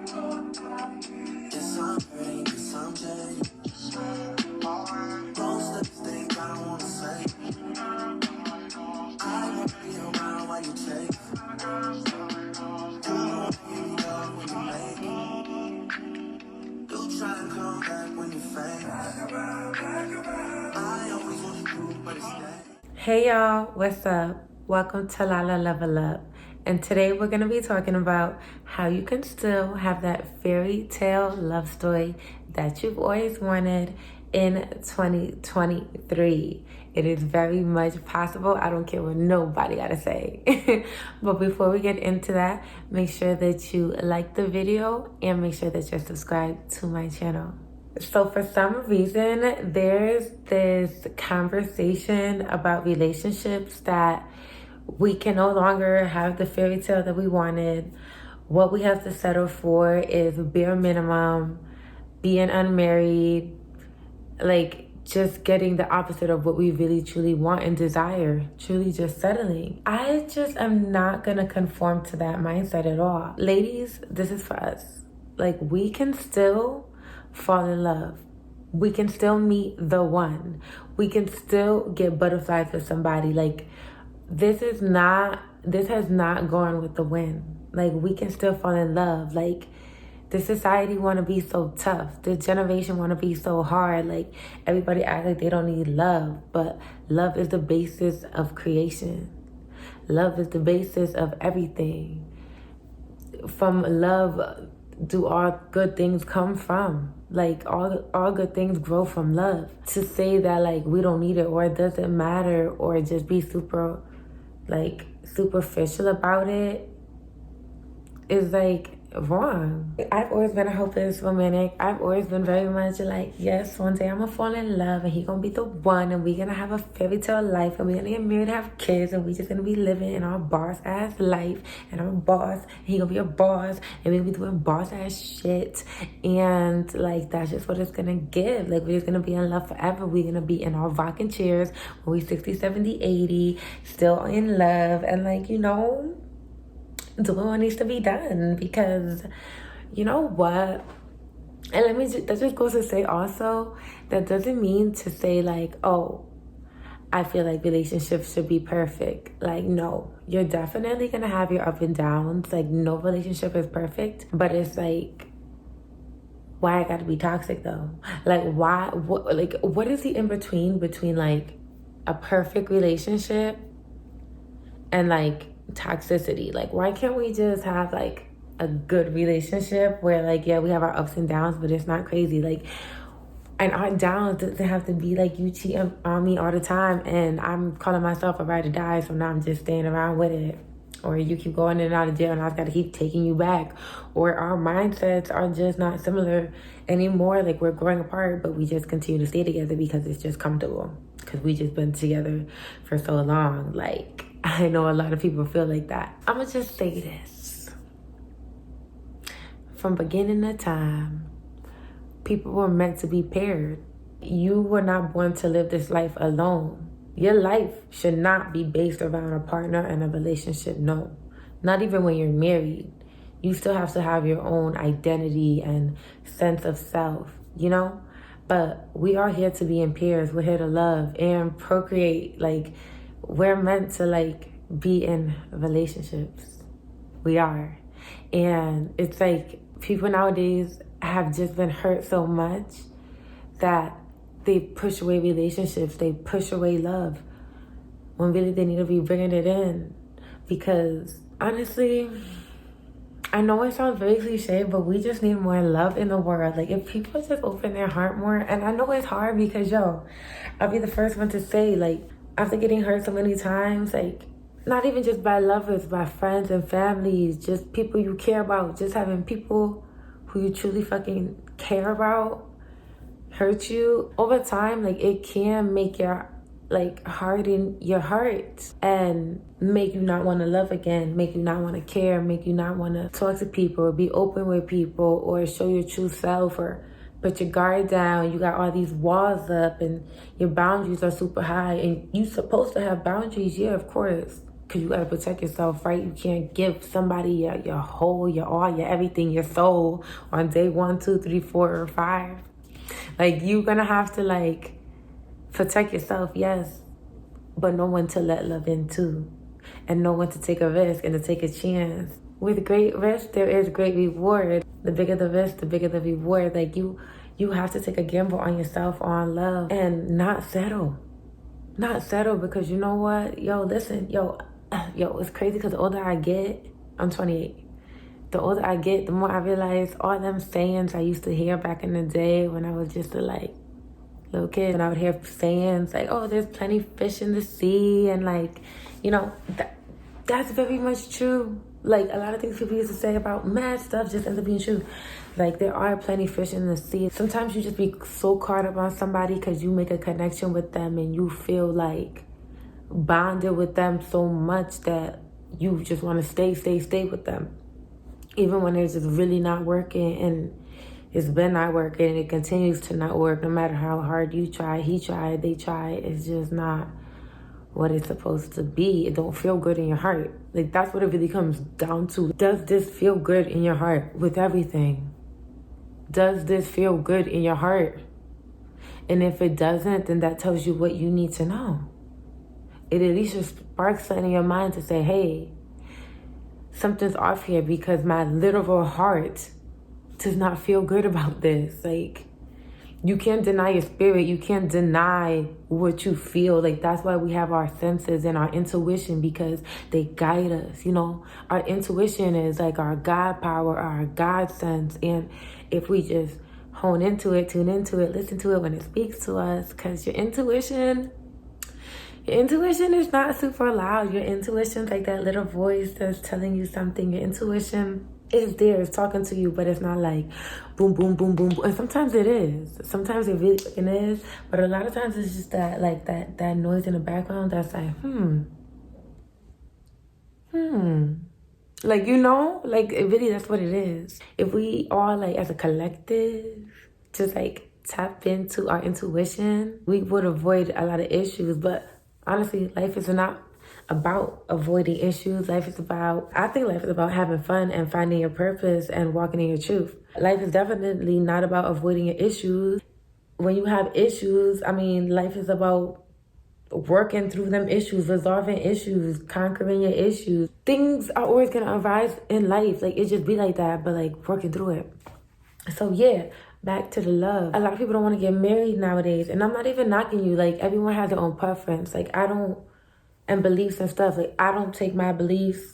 Yes, I'm hurting, yes, I'm jaded. Most of the things I don't wanna say. I wanna be around while you chase. You don't hear me up when you make it. You try and come back when you fade. I always want you to, but it's that. Hey y'all, what's up? Welcome to LALA Level Up. And today we're going to be talking about how you can still have that fairy tale love story that you've always wanted in 2023. It is very much possible. I don't care what nobody got to say. But before we get into that, make sure that you like the video and make sure that you're subscribed to my channel. So for some reason, there's this conversation about relationships that we can no longer have the fairy tale that we wanted. What we have to settle for is bare minimum, being unmarried, like just getting the opposite of what we really truly want and desire, truly just settling. I just am not gonna conform to that mindset at all. Ladies, this is for us. Like, we can still fall in love. We can still meet the one. We can still get butterflies with somebody. Like, this has not gone with the wind. Like, we can still fall in love. Like, the society want to be so tough. The generation want to be so hard. Like, everybody act like they don't need love, but love is the basis of creation. Love is the basis of everything. From love do all good things come from. Like, all good things grow from love. To say that, like, we don't need it or it doesn't matter or just be super, like, superficial about it is, like, wrong. I've always been a hopeless romantic. I've always been very much like, yes, one day I'm gonna fall in love and he gonna be the one and we're gonna have a fairy tale life and we're gonna get married and have kids and we just gonna be living in our boss ass life and I'm a boss and he gonna be a boss and we're gonna be doing boss ass shit, and like, that's just what it's gonna give. Like, we're just gonna be in love forever. We're gonna be in our rocking chairs when we're 60, 70, 80, still in love and, like, you know, doing what needs to be done. Because you know what, and that just goes to say also, that doesn't mean to say like, oh, I feel like relationships should be perfect. Like, no, you're definitely gonna have your up and downs. Like, no relationship is perfect, but it's like, why I gotta be toxic though? Like, why? What is the in between like a perfect relationship and like toxicity? Like, why can't we just have like a good relationship where, like, yeah, we have our ups and downs, but it's not crazy. Like, and our downs doesn't have to be like you cheat on me all the time and I'm calling myself a ride or die, so now I'm just staying around with it. Or you keep going in and out of jail and I gotta keep taking you back. Or our mindsets are just not similar anymore. Like, we're growing apart, but we just continue to stay together because it's just comfortable, because we just been together for so long. Like, I know a lot of people feel like that. I'ma just say this. From beginning of time, people were meant to be paired. You were not born to live this life alone. Your life should not be based around a partner and a relationship, no. Not even when you're married. You still have to have your own identity and sense of self, you know? But we are here to be in pairs. We're here to love and procreate. Like, we're meant to, like, be in relationships. We are. And it's like, people nowadays have just been hurt so much that they push away relationships. They push away love when really they need to be bringing it in. Because honestly, I know it sounds very cliche, but we just need more love in the world. Like, if people just open their heart more, and I know it's hard because, yo, I'll be the first one to say, like, after getting hurt so many times, like, not even just by lovers, by friends and families, just people you care about, just having people who you truly fucking care about hurt you over time, like, it can make your, like, harden your heart and make you not want to love again, make you not want to care, make you not want to talk to people or be open with people or show your true self or put your guard down. You got all these walls up and your boundaries are super high, and you supposed to have boundaries, yeah, of course, Because you got to protect yourself, right? You can't give somebody your whole, your all, your everything, your soul on day 1, 2, 3, 4, or 5. Like, you're going to have to, like, protect yourself, yes, but know when to let love in, too. And know when to take a risk and to take a chance. With great risk, there is great reward. The bigger the risk, the bigger the reward. Like, you have to take a gamble on yourself, on love, and not settle. Not settle, because you know what? Yo, listen, yo, it's crazy because the older I get, I'm 28. The older I get, the more I realize all them sayings I used to hear back in the day when I was just a little kid. And I would hear sayings like, oh, there's plenty fish in the sea. And like, you know, that's very much true. Like, a lot of things people used to say about mad stuff just ends up being true. Like, there are plenty fish in the sea. Sometimes you just be so caught up on somebody because you make a connection with them and you feel like bonded with them so much that you just want to stay with them. Even when it's just really not working, and it's been not working and it continues to not work, no matter how hard you try, he tried, they tried, it's just not what it's supposed to be. It don't feel good in your heart. Like, that's what it really comes down to. Does this feel good in your heart with everything? Does this feel good in your heart? And if it doesn't, then that tells you what you need to know. It at least just sparks something in your mind to say, hey, something's off here, because my literal heart does not feel good about this. Like, you can't deny your spirit. You can't deny what you feel. Like, that's why we have our senses and our intuition, because they guide us, you know. Our intuition is like our God power, our God sense. And if we just hone into it, tune into it, listen to it when it speaks to us, because your intuition is not super loud. Your intuition's like that little voice that's telling you something. Your intuition is there, it's talking to you, but it's not like boom, boom, boom, boom, boom. And sometimes it is. Sometimes it really fucking is. But a lot of times it's just that, like, that noise in the background that's like, Like, you know, like, it really, that's what it is. If we all, like, as a collective, just, like, tap into our intuition, we would avoid a lot of issues. But honestly, life is not about avoiding issues. I think life is about having fun and finding your purpose and walking in your truth. Life is definitely not about avoiding your issues. When you have issues, I mean, life is about working through them issues, resolving issues, conquering your issues. Things are always gonna arise in life. Like, it just be like that, but like working through it. So yeah, back to the love. A lot of people don't want to get married nowadays, and I'm not even knocking you. Like, everyone has their own preference. Like, and beliefs and stuff. Like, I don't take my beliefs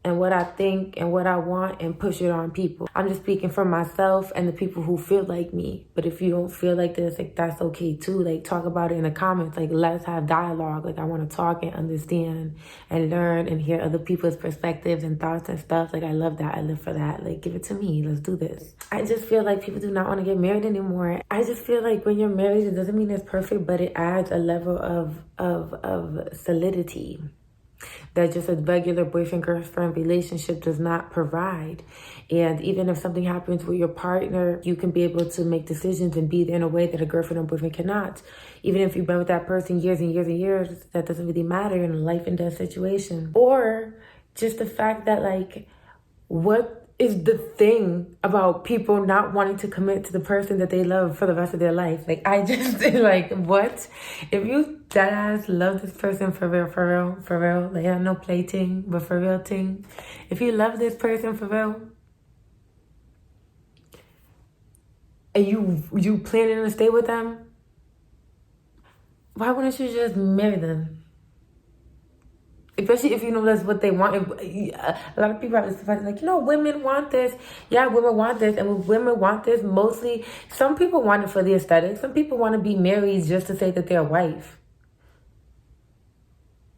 and what I think and what I want and push it on people. I'm just speaking for myself and the people who feel like me. But if you don't feel like this, like, that's okay too. Like, talk about it in the comments. Like, let's have dialogue. Like, I want to talk and understand and learn and hear other people's perspectives and thoughts and stuff. Like, I love that. I live for that. Like, give it to me. Let's do this. I just feel like people do not want to get married anymore. I just feel like when you're married, it doesn't mean it's perfect, but it adds a level of solidity that just a regular boyfriend-girlfriend relationship does not provide. And even if something happens with your partner, you can be able to make decisions and be there in a way that a girlfriend or boyfriend cannot. Even if you've been with that person years and years and years, that doesn't really matter in a life and death situation. Or just the fact that, like, what is the thing about people not wanting to commit to the person that they love for the rest of their life? Like, I just like, what? If you deadass love this person for real, like, I no play ting, but for real ting. If you love this person for real, and you planning to stay with them, why wouldn't you just marry them? Especially if you know that's what they want. A lot of people have this fight, like, you know, women want this. Yeah, women want this. And women want this, mostly, some people want it for the aesthetic. Some people want to be married just to say that they're a wife.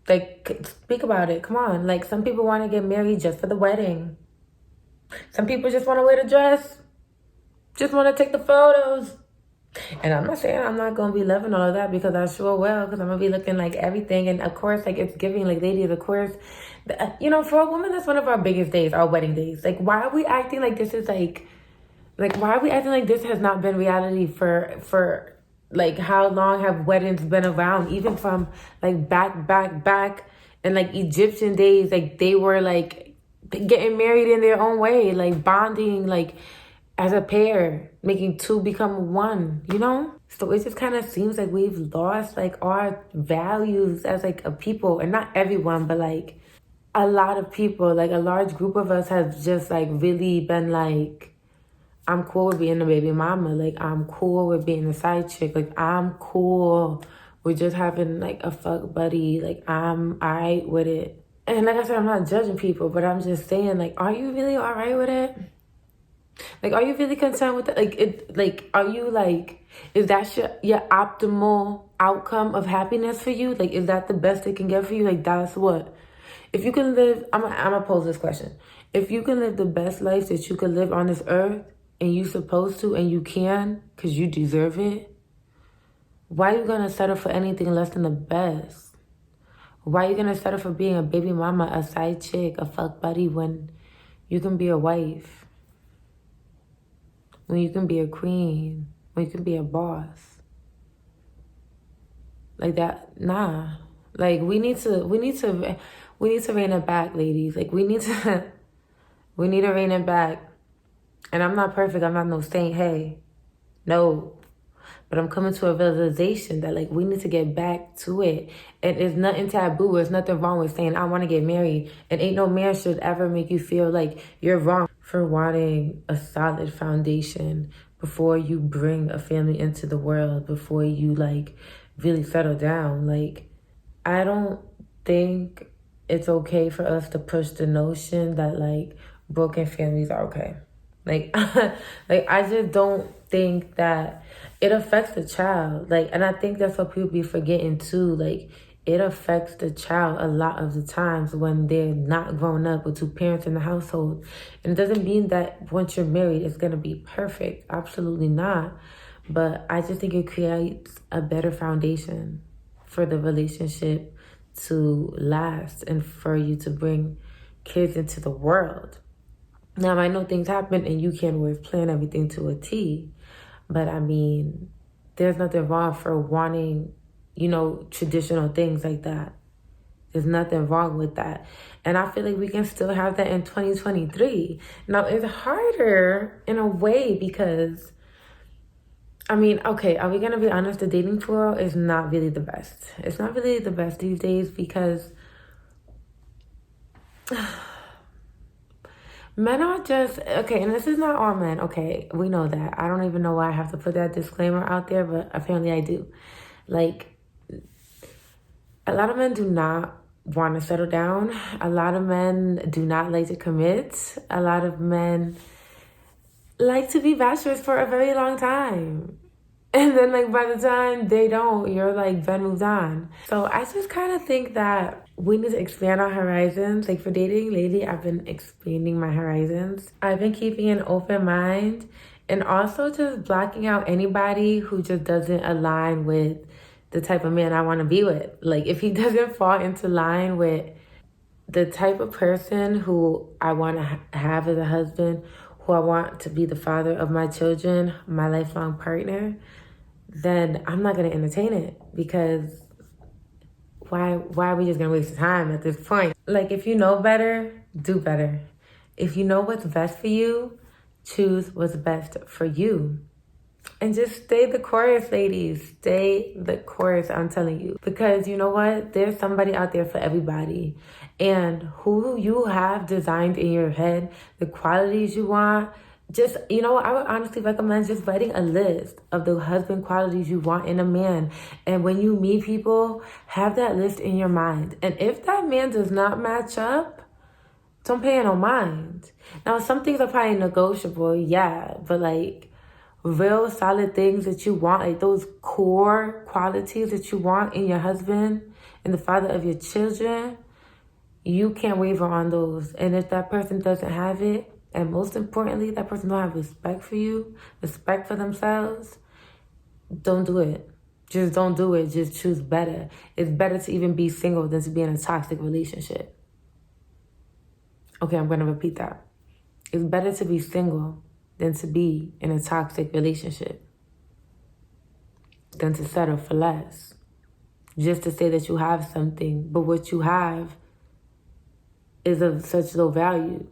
Like, speak about it. Come on. Like, some people want to get married just for the wedding. Some people just want to wear the dress. Just want to take the photos. And I'm not saying I'm not going to be loving all of that, because I sure will, because I'm going to be looking like everything. And of course, like, it's giving, like, ladies, of course, you know, for a woman, that's one of our biggest days, our wedding days. Like, why are we acting like this is like, why are we acting like this has not been reality for like, how long have weddings been around? Even from, like, back And like Egyptian days, like they were like getting married in their own way, like bonding, like as a pair, making two become one, you know? So it just kind of seems like we've lost like our values as like a people, and not everyone, but like a lot of people, like a large group of us have just like really been like, I'm cool with being a baby mama. Like, I'm cool with being a side chick. Like, I'm cool with just having, like, a fuck buddy. Like, I'm all right with it. And like I said, I'm not judging people, but I'm just saying, like, are you really all right with it? Like, are you really concerned with it? Like, are you, like, is that your optimal outcome of happiness for you? Like, is that the best it can get for you? Like, that's what? If you can live, I'm gonna pose this question. If you can live the best life that you could live on this earth, and you supposed to, and you can, because you deserve it, why are you gonna settle for anything less than the best? Why are you gonna settle for being a baby mama, a side chick, a fuck buddy, when you can be a wife, when you can be a queen, when you can be a boss? Like that, nah. Like we need to rein it back, ladies. Like we need to rein it back. And I'm not perfect. I'm not no saint. Hey, no. But I'm coming to a realization that like we need to get back to it. And it's nothing taboo. There's nothing wrong with saying I want to get married. And ain't no man should ever make you feel like you're wrong for wanting a solid foundation before you bring a family into the world, before you like really settle down. Like, I don't think it's okay for us to push the notion that like broken families are okay. Like, like I just don't think that it affects the child. Like, and I think that's what people be forgetting too. Like, it affects the child a lot of the times when they're not growing up with two parents in the household. And it doesn't mean that once you're married, it's going to be perfect. Absolutely not. But I just think it creates a better foundation for the relationship to last and for you to bring kids into the world. Now, I know things happen and you can't always plan everything to a T, but I mean, there's nothing wrong for wanting, you know, traditional things like that. There's nothing wrong with that. And I feel like we can still have that in 2023. Now, it's harder in a way because, I mean, okay, are we going to be honest? The dating pool is not really the best. It's not really the best these days because men are just, okay, and this is not all men, okay, we know that. I don't even know why I have to put that disclaimer out there, but apparently I do. Like, a lot of men do not want to settle down. A lot of men do not like to commit. A lot of men like to be bachelors for a very long time. And then, like, by the time they don't, you're like, Ben moved on. So I just kind of think that we need to expand our horizons. Like, for dating, lately, I've been expanding my horizons. I've been keeping an open mind and also just blocking out anybody who just doesn't align with the type of man I want to be with. Like, if he doesn't fall into line with the type of person who I want to have as a husband, who I want to be the father of my children, my lifelong partner, then I'm not going to entertain it, because why are we just going to waste time at this point? Like, if you know better, do better. If you know what's best for you, choose what's best for you. And just stay the course, ladies. Stay the course, I'm telling you. Because you know what? There's somebody out there for everybody. And who you have designed in your head, the qualities you want, just, you know, I would honestly recommend just writing a list of the husband qualities you want in a man. And when you meet people, have that list in your mind. And if that man does not match up, don't pay no mind. Now, some things are probably negotiable, yeah, but like real solid things that you want, like those core qualities that you want in your husband and the father of your children, you can't waver on those. And if that person doesn't have it, and most importantly, that person don't have respect for you, respect for themselves, don't do it. Just don't do it. Just choose better. It's better to even be single than to be in a toxic relationship. Okay, I'm going to repeat that. It's better to be single than to be in a toxic relationship, than to settle for less. just to say that you have something, but what you have is of such low value.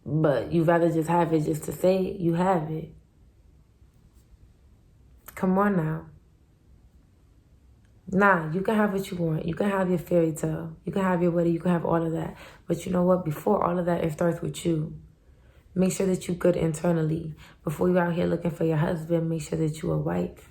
But you'd rather just have it just to say you have it. Come on now. Nah, you can have what you want. You can have your fairy tale. You can have your wedding. You can have all of that. But you know what? Before all of that, it starts with you. Make sure that you're good internally. Before you're out here looking for your husband, make sure that you're a wife.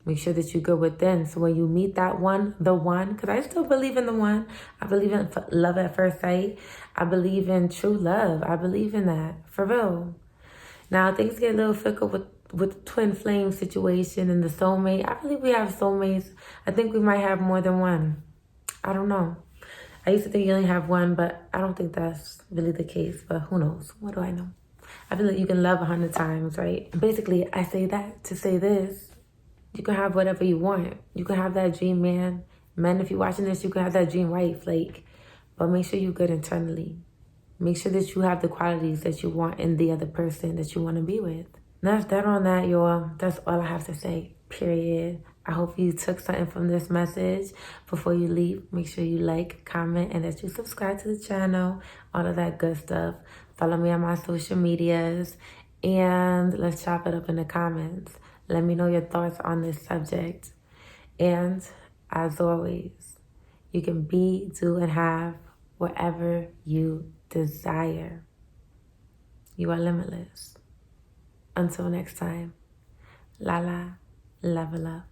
Make sure that you're good within. So when you meet that one, the one, because I still believe in the one. I believe in love at first sight. I believe in true love. I believe in that. For real. Now, things get a little fickle with the twin flame situation and the soulmate. I believe we have soulmates. I think we might have more than one. I don't know. I used to think you only have one, but I don't think that's really the case. But who knows? What do I know? I feel like you can love 100 times, right? Basically, I say that to say this. You can have whatever you want. You can have that dream man. Men, if you're watching this, you can have that dream wife. But make sure you're good internally. Make sure that you have the qualities that you want in the other person that you want to be with. And that's that on that, y'all. That's all I have to say, period. I hope you took something from this message. Before you leave, make sure you like, comment, and that you subscribe to the channel. All of that good stuff. Follow me on my social medias. And let's chop it up in the comments. Let me know your thoughts on this subject. And as always, you can be, do, and have whatever you desire. You are limitless. Until next time, LALA, level up.